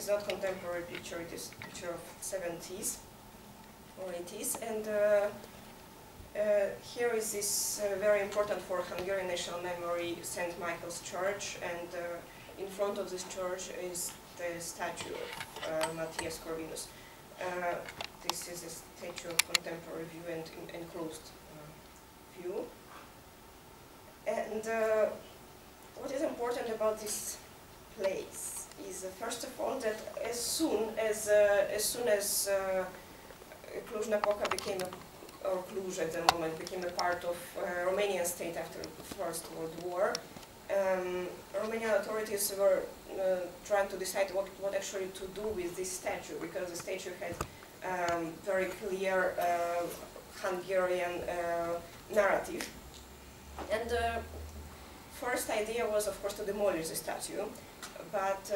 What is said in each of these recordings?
not contemporary picture, it is a picture of 70s or 80s. And here is this very important for Hungarian national memory St. Michael's Church, and in front of this church is the statue of Matthias Corvinus. This is a statue of contemporary view and enclosed view. And what is important about this place is, first of all, that as soon as Cluj Napoka became or Cluj at the moment became a part of Romanian state after the First World War, Romanian authorities were trying to decide what actually to do with this statue, because the statue had very clear Hungarian narrative. And the first idea was, of course, to demolish the statue, but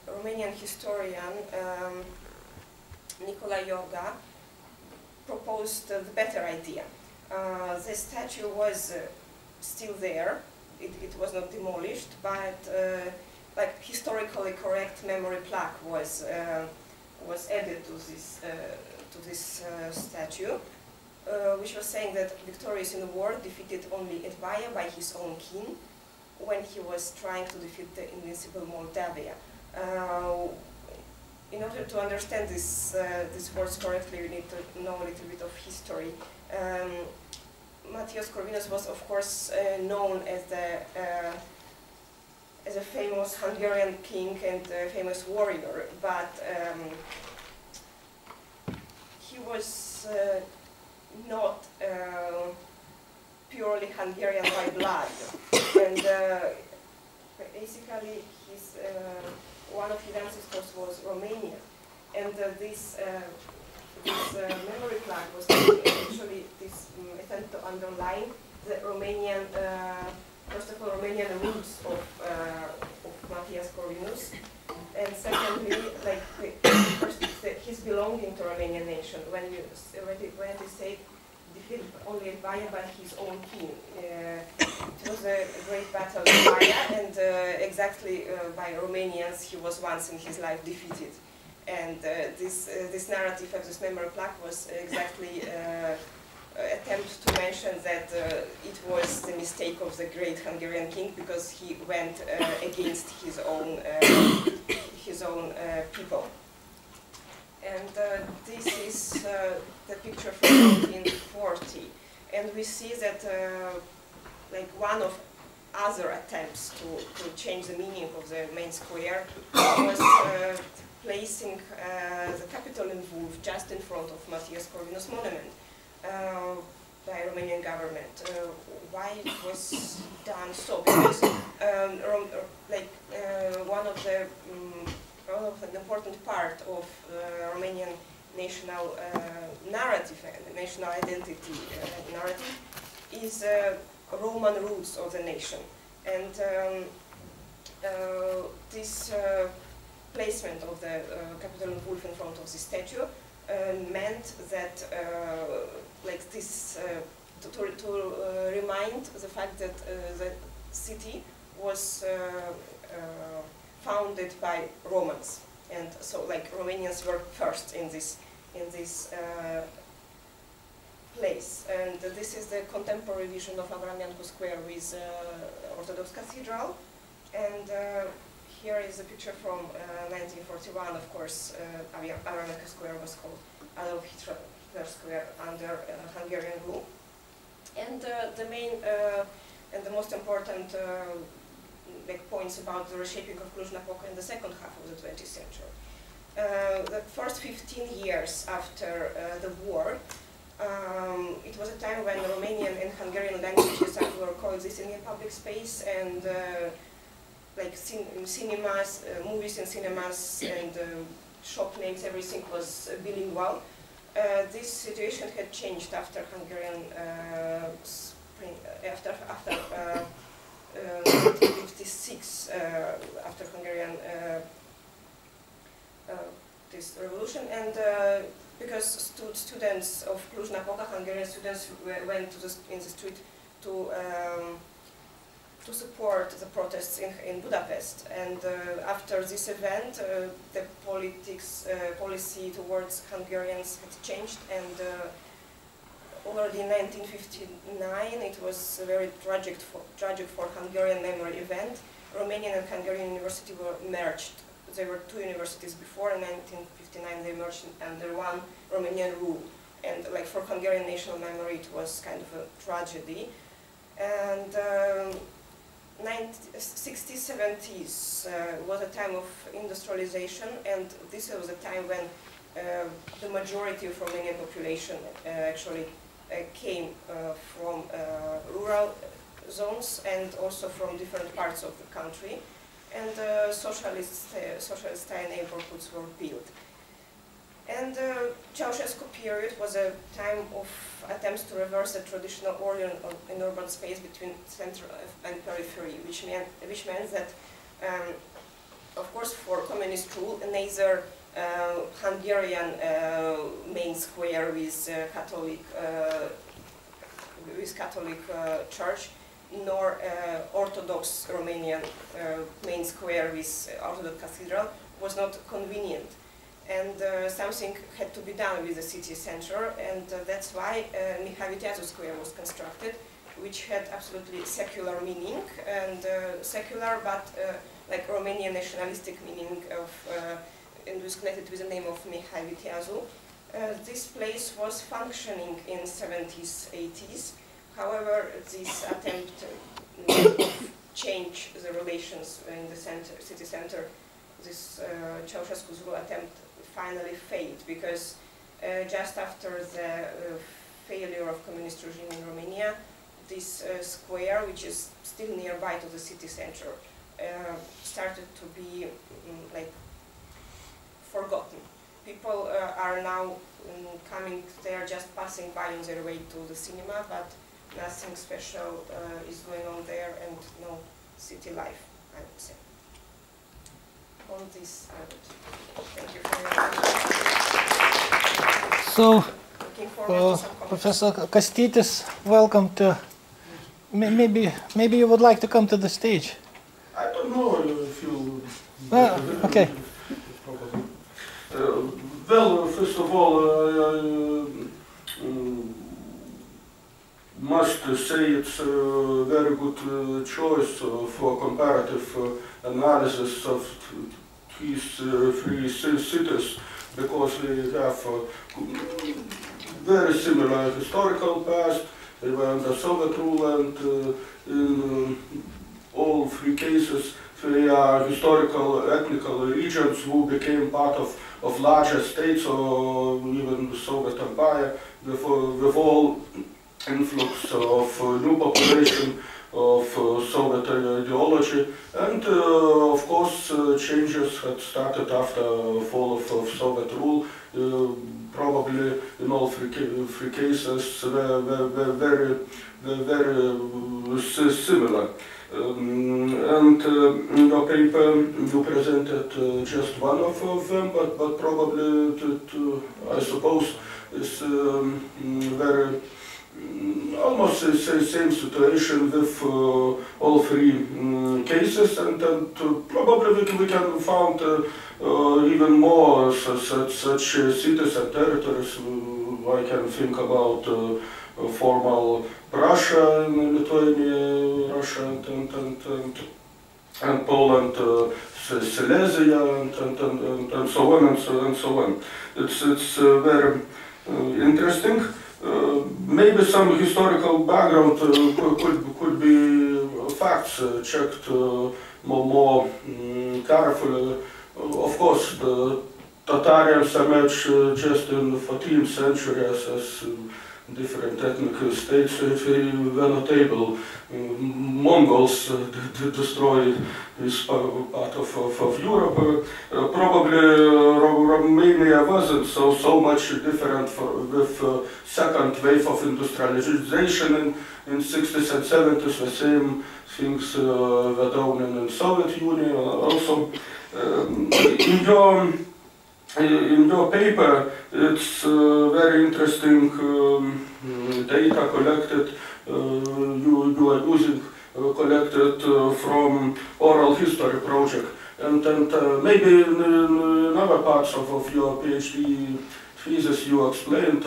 Romanian historian Nicolae Iorga proposed the better idea. The statue was still there. It was not demolished, but like historically correct memory plaque was added to this statue, which was saying that victorious in the war defeated only Edvaya by his own kin when he was trying to defeat the invincible Moldavia. In order to understand these words correctly, you need to know a little bit of history. Matthias Corvinus was, of course, known as a famous Hungarian king and a famous warrior, but he was not purely Hungarian by blood, and basically one of his ancestors was Romanian, and this memory plaque was actually this attempt to underline the Romanian, first of all, Romanian roots of Matthias Corvinus, and secondly, like first, his belonging to Romanian nation. When they say defeated only Edvaya by his own kin, it was a great battle of Edvaya, and exactly by Romanians he was once in his life defeated. And this narrative of this memory plaque was exactly attempt to mention that it was the mistake of the great Hungarian king, because he went against his own people. And this is the picture from 1940, and we see that like one of other attempts to change the meaning of the main square was placing the capital in Lviv just in front of Matthias Corvinus monument by Romanian government. Why it was done so? Because one of the important part of Romanian national narrative and national identity narrative is Roman roots of the nation, and this placement of the capital in Lviv in front of the statue meant that like this to remind the fact that the city was founded by Romans, and so like Romanians were first in this place. And this is the contemporary vision of Abramiancu Square with Orthodox Cathedral, and here is a picture from 1941. Of course, Abramiancu Square was called Adolf Hitler Square under Hungarian rule. And the main and the most important points about the reshaping of Cluj Napoka in the second half of the 20th century. The first 15 years after the war, it was a time when Romanian and Hungarian languages were coexisting in public space, and like cinemas, movies in cinemas, and shop names, everything was bilingual. This situation had changed after Hungarian spring, after 1956, after Hungarian this revolution, and because students of Cluj Napoka, Hungarian students, went in the street to to support the protests in Budapest. And after this event, the policy towards Hungarians had changed, and already in 1959 it was a very tragic for Hungarian memory event. Romanian and Hungarian university were merged. There were two universities before. In 1959 they merged under one Romanian rule. And like for Hungarian national memory it was kind of a tragedy. And 60s, 70s was a time of industrialization, and this was a time when the majority of Romanian population actually came from rural zones and also from different parts of the country, and socialist-style neighborhoods were built. And Ceausescu period was a time of attempts to reverse the traditional order in urban space between center and periphery, which meant that, of course, for communist rule, neither Hungarian main square with Catholic church, nor Orthodox Romanian main square with Orthodox cathedral was not convenient. And something had to be done with the city center, and that's why Mihai Viteazu Square was constructed, which had absolutely secular meaning, and secular but like Romanian nationalistic meaning of, and was connected with the name of Mihai Viteazu. This place was functioning in 70s, 80s. However, this attempt to change the relations in the city center, this Ceausescu's rule attempt finally failed, because just after the failure of communist regime in Romania, this square, which is still nearby to the city center, started to be like forgotten. People are now coming there, just passing by on their way to the cinema, but nothing special is going on there, and no city life, I would say. On this, I would thank you for your attention. So, Looking forward to some Professor Kastytis, welcome to. Maybe you would like to come to the stage. I don't know if you. Okay. Well, first of all, I must say it's a very good choice for comparative analysis of these three cities, because we have very similar historical past. They were under Soviet rule, and in all three cases they are historical ethnical regions who became part of larger states or even the Soviet Empire, with all influx of new population, of Soviet ideology, and of course changes had started after fall of Soviet rule. Probably in all three cases very similar. And in your paper you presented just one of them, but probably I suppose is very almost the same situation with all three cases, and probably we can find even more such cities and territories. I can think about formal Russia, Lithuania, Russia, and Poland, Silesia, and so on and so on. It's very interesting. Maybe some historical background could be facts checked more carefully. Of course, the Tatarians emerged just in the 14th century as different ethnic states. They were not able. Mongols destroyed this part of Europe. Probably Romania wasn't so much different with second wave of industrialization in 60s and 70s. The same things were done in the Soviet Union also. In your paper, it's very interesting data collected. You are using collected from oral history project. And maybe in other parts of your PhD thesis you explained,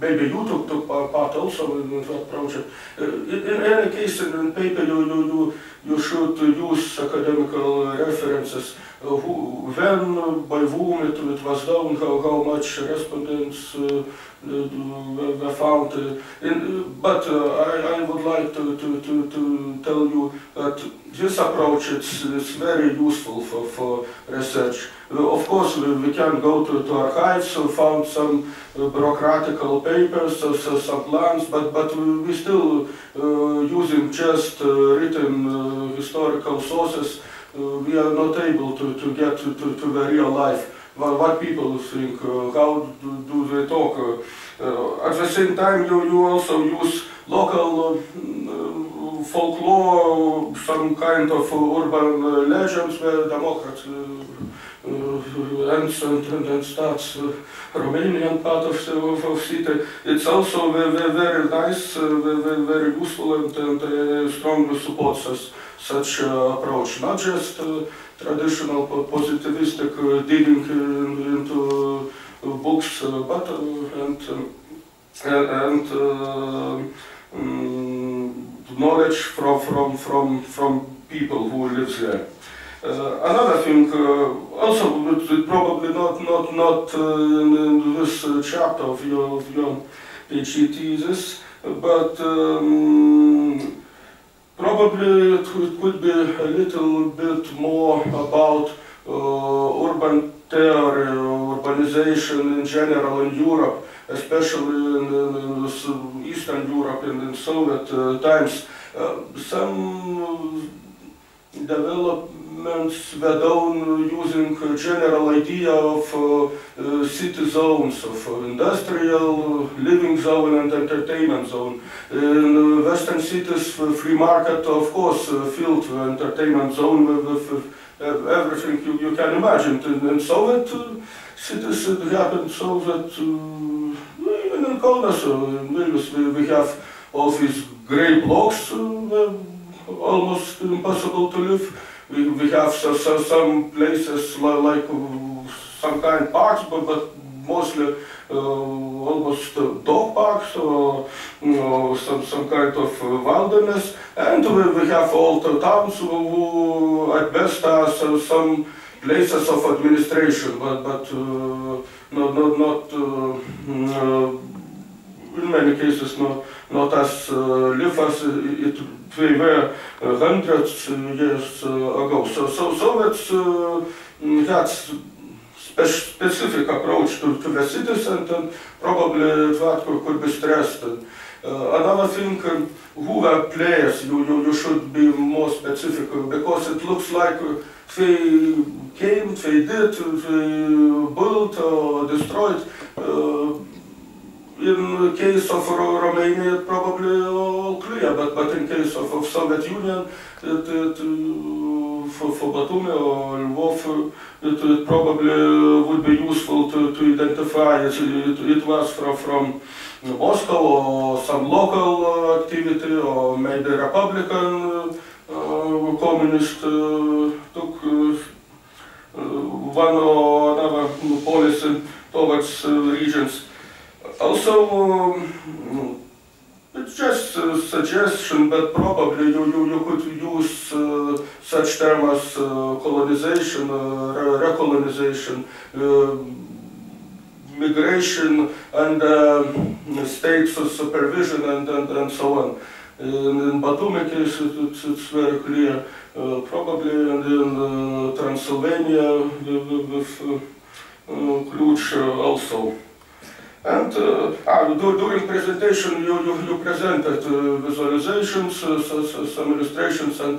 maybe you took part also in that project. In any case, in paper you should use academical references. When, by whom it was done, how much respondents were found. But I would like to tell you that this approach is very useful for research. Of course, we can go to archives, found some bureaucratical papers, some plans, but we still using just written historical sources. We are not able to get to the real life. What people think, how do they talk. At the same time, you also use local folklore, some kind of urban legends where democracy ends and starts Romanian part of city. It's also very nice, very useful, and strongly supports us such approach, not just traditional positivistic digging into books, but knowledge from people who live there. Another thing, also probably not in this chapter of your PhD thesis, but probably it could be a little bit more about urban theory, urbanization in general in Europe, especially in Eastern Europe and in Soviet times. Some developments were done using a general idea of city zones, of industrial, living zone and entertainment zone. In Western cities, free market, of course, filled the entertainment zone with everything you can imagine. In Soviet cities it happened so that even in Kaunas, in Vilnius, we have all these grey blocks, almost impossible to live. We have some places like some kind of parks, but mostly almost dog parks or some kind of wilderness. And we have all the towns who at best are some places of administration, but not in many cases not as live as they were hundreds years ago. So Soviets had specific approach to the cities, and probably that could be stressed. Another thing, who were players, you should be more specific, because it looks like they came, they did, they built or destroyed. In the case of Romania, probably all clear, but in case of Soviet Union, for Batumi or Lviv, it probably would be useful to identify it was from Moscow or some local activity, or maybe Republican communist took one or another policy towards regions. Also, it's just a suggestion, but probably you could use such terms as colonization, recolonization, migration, and state supervision, and so on. In Batumi case, it's very clear. Probably in Transylvania with Cluj also. And during presentation, you presented visualizations, some illustrations and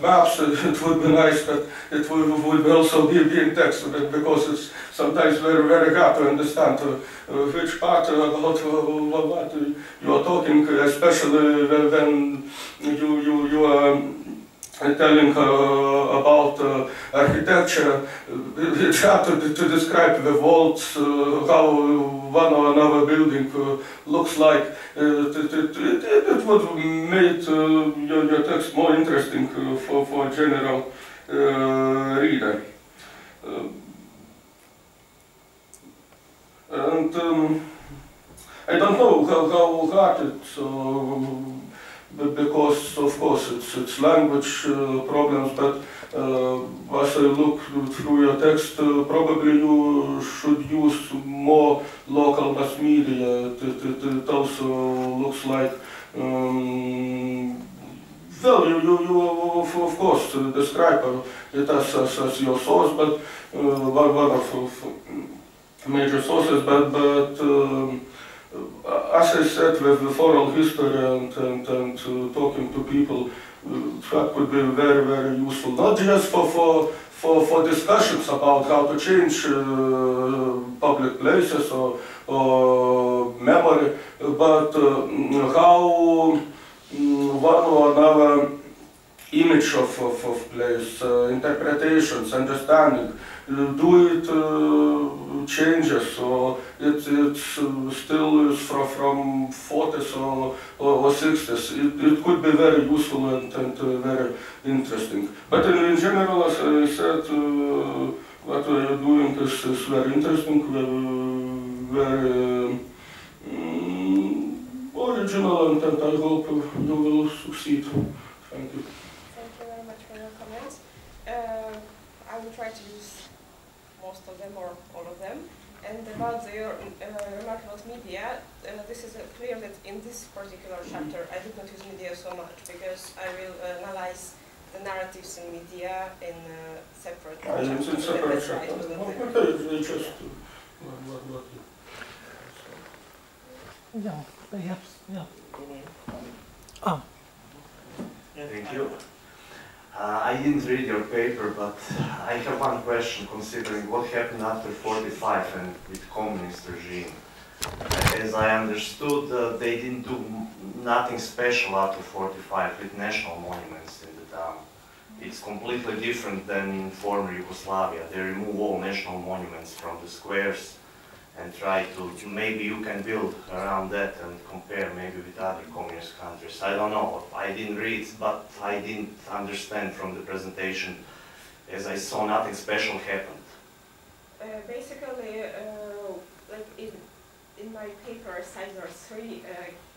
maps. It would be nice that it would also be in text, because it's sometimes very hard to understand which part about what you are talking, especially when you are telling about architecture. It's hard to describe the walls, how one or another building looks like. It would make your text more interesting for a general reader. And I don't know how hard it's, because of course it's language problems, but as I look through your text, probably you should use more local mass media. It also looks like, well, you of course describe it as your source, but one of major sources, but as I said, with oral history and talking to people, that would be very, very useful, not just for discussions about how to change public places or memory, but how one or another image of place, interpretations, understanding, do it changes, or it's still is from 40s or 60s. It could be very useful and very interesting. But in general, as I said, what we are doing is very interesting, very original, and I hope you will succeed. Thank you. Thank you very much for your comments. I will try to use most of them or all of them. And about your remark about media, this is clear that in this particular chapter I did not use media so much, because I will analyze the narratives in media in separate chapters. It's separate chapters. Yeah, perhaps, yeah. Thank you. I didn't read your paper, but I have one question considering what happened after 45 and with communist regime. As I understood, they didn't do nothing special after 45 with national monuments in the town. It's completely different than in former Yugoslavia. They remove all national monuments from the squares and try to, maybe you can build around that and compare maybe with other communist countries. I don't know, I didn't read, but I didn't understand from the presentation, as I saw nothing special happened. Basically, like in my paper, there are 3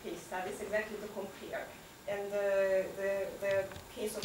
case studies exactly to compare. And the case of